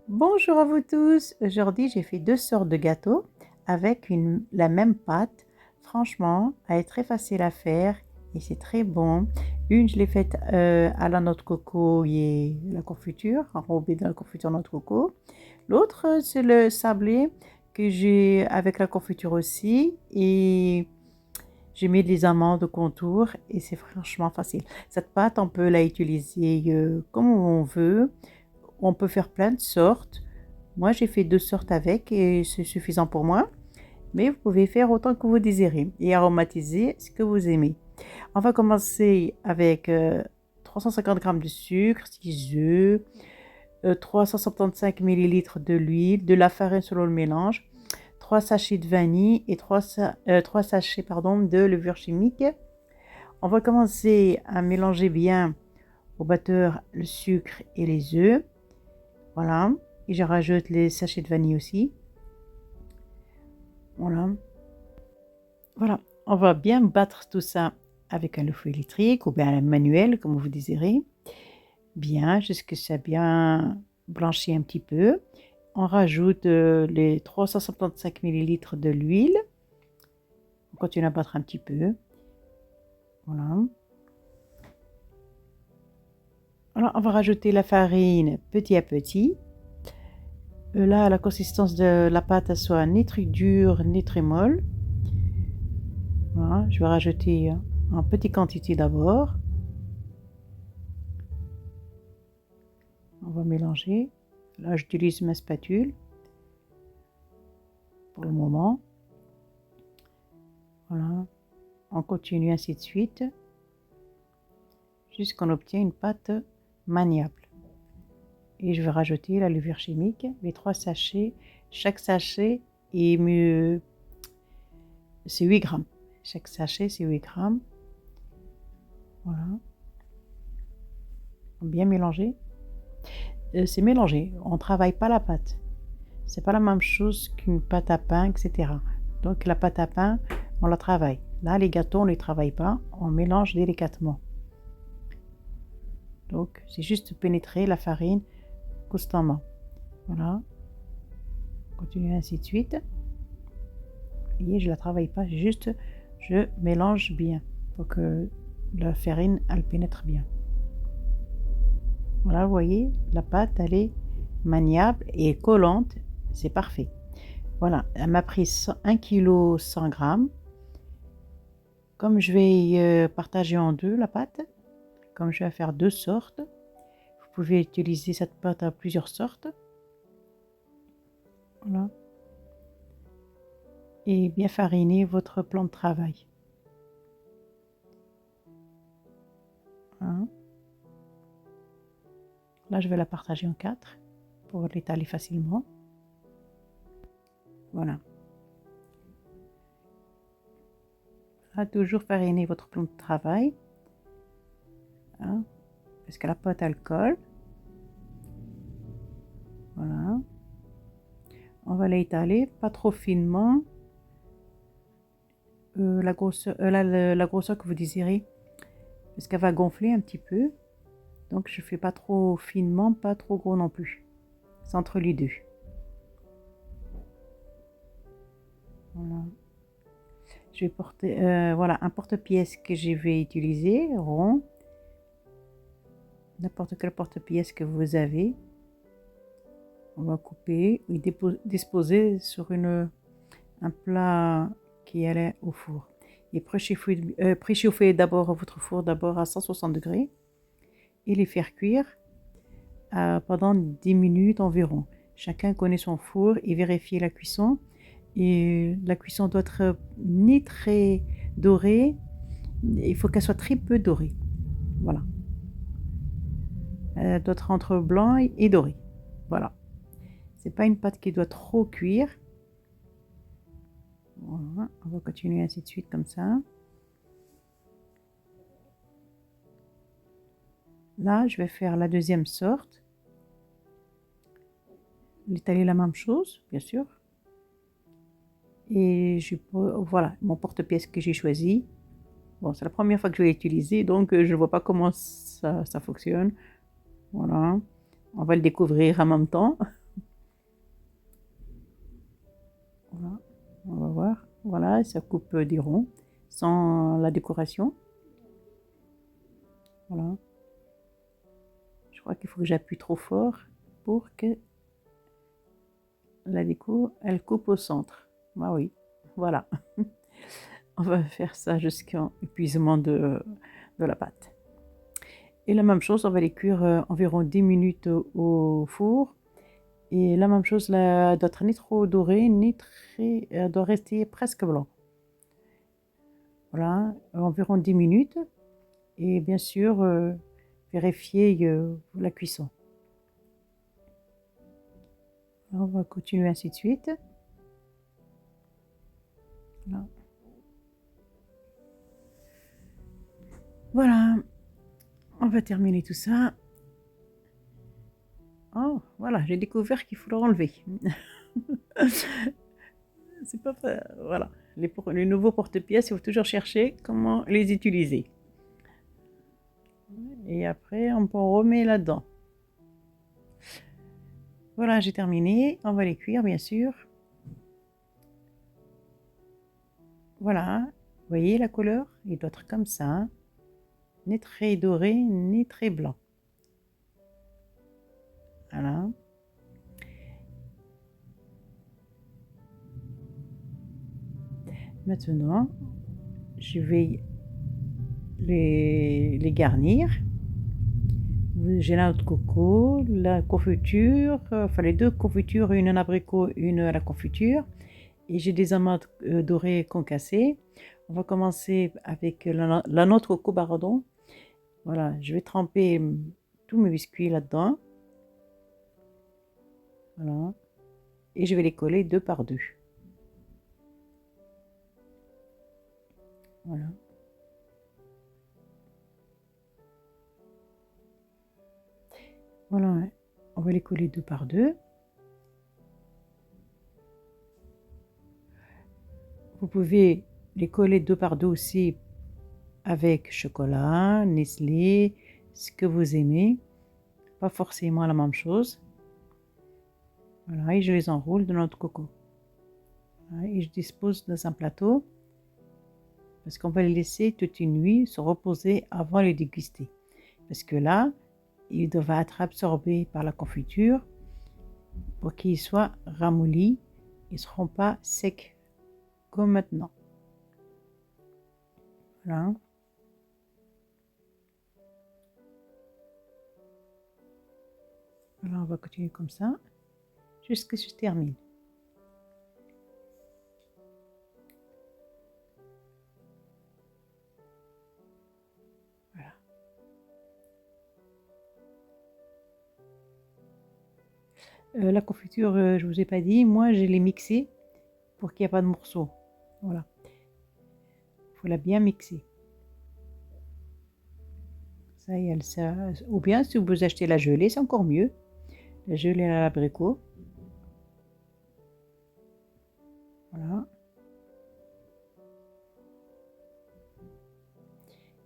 Bonjour à vous tous. Aujourd'hui, j'ai fait 2 sortes de gâteaux avec la même pâte. Franchement, elle est très facile à faire et c'est très bon. Une, je l'ai faite à la noix de coco et la confiture, enrobée dans la confiture noix de coco. L'autre, c'est le sablé que j'ai avec la confiture aussi et j'ai mis des amandes au contour et c'est franchement facile. Cette pâte, on peut la utiliser comme on veut. On peut faire plein de sortes. Moi, j'ai fait 2 sortes avec et c'est suffisant pour moi. Mais vous pouvez faire autant que vous désirez et aromatiser ce que vous aimez. On va commencer avec 350 g de sucre, 6 œufs, 375 ml de l'huile, de la farine selon le mélange, 3 sachets de vanille et 3 sachets de levure chimique. On va commencer à mélanger bien au batteur le sucre et les œufs. Voilà. Et je rajoute les sachets de vanille aussi. Voilà. Voilà. On va bien battre tout ça avec un feu électrique ou bien un manuel, comme vous désirez. Bien, jusqu'à ce que ça a bien blanchi un petit peu. On rajoute les 375 ml de l'huile. On continue à battre un petit peu. Voilà. Alors, on va rajouter la farine petit à petit. Là, la consistance de la pâte soit ni très dure ni très molle. Voilà, je vais rajouter en petite quantité d'abord. On va mélanger. Là, j'utilise ma spatule pour le moment. Voilà. On continue ainsi de suite jusqu'on obtient une pâte maniable. Et je vais rajouter la levure chimique, les 3 sachets. Chaque sachet est mieux. C'est 8 grammes. Chaque sachet, c'est 8 grammes. Voilà. Bien mélanger. C'est mélangé. On ne travaille pas la pâte. C'est pas la même chose qu'une pâte à pain, etc. Donc la pâte à pain, on la travaille. Là, les gâteaux, on ne les travaille pas. On mélange délicatement. Donc, c'est juste pénétrer la farine constamment. Voilà. Continue ainsi de suite. Et je ne la travaille pas, juste je mélange bien pour que la farine, elle pénètre bien. Voilà, vous voyez, la pâte, elle est maniable et collante. C'est parfait. Voilà, elle m'a pris 1 kg 100 g. Comme je vais partager en deux la pâte, comme je vais faire 2 sortes, vous pouvez utiliser cette pâte à plusieurs sortes. Voilà. Et bien fariner votre plan de travail. Voilà. Là, je vais la partager en 4 pour l'étaler facilement. Voilà. Là, toujours fariner votre plan de travail. Hein, parce que la pâte, elle colle. Voilà. On va l'étaler, pas trop finement. La grosseur que vous désirez. Parce qu'elle va gonfler un petit peu. Donc, je ne fais pas trop finement, pas trop gros non plus. C'est entre les deux. Voilà. Je vais porter, voilà, un porte-pièce que je vais utiliser, rond. N'importe quel porte-pièce que vous avez. On va couper et disposer sur un plat qui allait au four. Et préchauffez d'abord votre four à 160 degrés et les faire cuire pendant 10 minutes environ. Chacun connaît son four et vérifiez la cuisson. Et la cuisson doit être ni très dorée, il faut qu'elle soit très peu dorée. Voilà. Elle doit être entre blanc et doré. Voilà. C'est pas une pâte qui doit trop cuire. Voilà. On va continuer ainsi de suite comme ça. Là, je vais faire la deuxième sorte. L'étaler la même chose, bien sûr. Et voilà, mon porte-pièce que j'ai choisi. Bon, c'est la première fois que je vais l'utiliser, donc je ne vois pas comment ça fonctionne. Voilà. On va le découvrir en même temps. On va voir. Voilà, ça coupe des ronds sans la décoration. Voilà. Je crois qu'il faut que j'appuie trop fort pour que la déco, elle coupe au centre. Ah oui, voilà. On va faire ça jusqu'à épuisement de la pâte. Et la même chose, on va les cuire environ 10 minutes au four. Et la même chose, là, elle doit être ni trop dorée, ni très... Elle doit rester presque blanc. Voilà, environ 10 minutes. Et bien sûr, vérifier la cuisson. On va continuer ainsi de suite. Voilà. Voilà, on va terminer tout ça. Oh, voilà, j'ai découvert qu'il faut le enlever. C'est pas... Voilà, les nouveaux porte-pièces, il faut toujours chercher comment les utiliser. Et après, on remet là-dedans. Voilà, j'ai terminé. On va les cuire, bien sûr. Voilà, vous voyez la couleur? Il doit être comme ça, hein. Ni très doré, ni très blanc. Voilà. Maintenant, je vais les garnir. J'ai la noix de coco, la confiture, enfin les deux confitures, une en abricot, une à la confiture. Et j'ai des amandes dorées concassées. On va commencer avec la noix de coco, pardon. Voilà, je vais tremper tous mes biscuits là-dedans. Voilà. Et je vais les coller deux par deux. Voilà. Voilà, on va les coller deux par deux. Vous pouvez les coller deux par deux aussi avec chocolat, Nestlé, ce que vous aimez. Pas forcément la même chose. Voilà, et je les enroule dans notre coco. Voilà, et je dispose dans un plateau parce qu'on va les laisser toute une nuit se reposer avant de les déguster. Parce que là, ils doivent être absorbés par la confiture pour qu'ils soient ramollis. Ils ne seront pas secs comme maintenant. Voilà. Voilà, on va continuer comme ça jusqu'à ce que je termine. Voilà. La confiture, je ne vous ai pas dit, moi je l'ai mixée pour qu'il n'y ait pas de morceaux. Voilà. Il faut la bien mixer. Ça y est, ça. Ou bien si vous achetez la gelée, c'est encore mieux. La gelée à l'abricot. Voilà.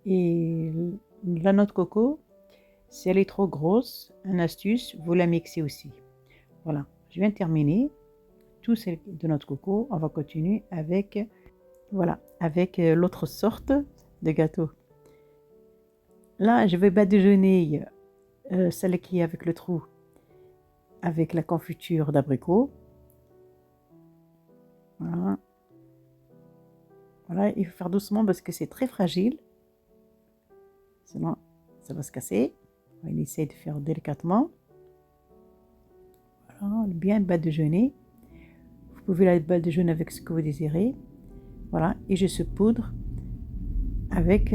Et la noix de coco, si elle est trop grosse, une astuce, vous la mixez aussi. Voilà, je viens de terminer tout celle de notre coco. On va continuer avec, voilà, avec l'autre sorte de gâteau. Là, je vais badigeonner celle qui est avec le trou, avec la confiture d'abricot. Voilà. Voilà, il faut faire doucement parce que c'est très fragile. Sinon, ça va se casser. On va essayer de faire délicatement. Voilà, bien badigeonner. Vous pouvez la badigeonner avec ce que vous désirez. Voilà, et je saupoudre avec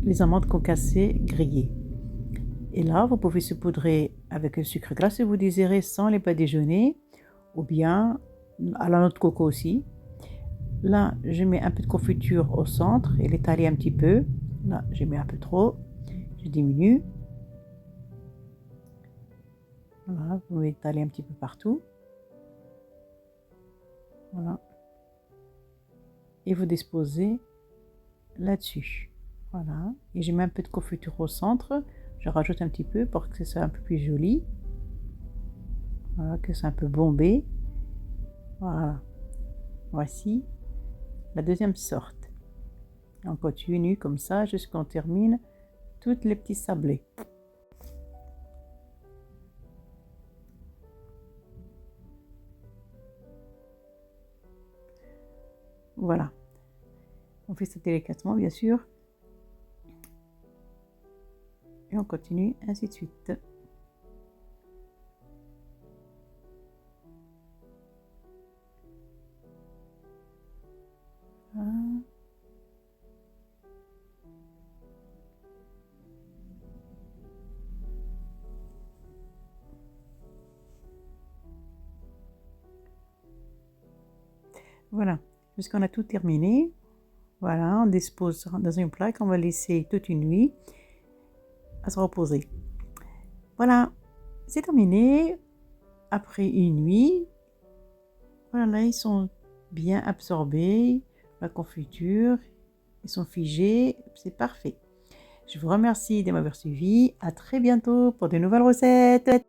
les amandes concassées grillées. Et là, vous pouvez saupoudrer avec le sucre glace si vous désirez sans les badigeonner, ou bien à la noix de coco aussi. Là, je mets un peu de confiture au centre et l'étaler un petit peu. Là, je mets un peu trop. Je diminue. Voilà, vous étalez un petit peu partout. Voilà. Et vous disposez là-dessus. Voilà. Et je mets un peu de confiture au centre. Je rajoute un petit peu pour que ce soit un peu plus joli. Voilà, que c'est un peu bombé. Voilà. Voici la deuxième sorte. On continue comme ça jusqu'à qu'on termine toutes les petits sablés. Voilà. On fait ça délicatement, bien sûr. Et on continue ainsi de suite. Voilà, puisqu'on a tout terminé, voilà, on dispose dans une plaque, on va laisser toute une nuit à se reposer. Voilà, c'est terminé. Après une nuit, voilà, ils sont bien absorbés, la confiture, ils sont figés, c'est parfait. Je vous remercie de m'avoir suivi. À très bientôt pour de nouvelles recettes.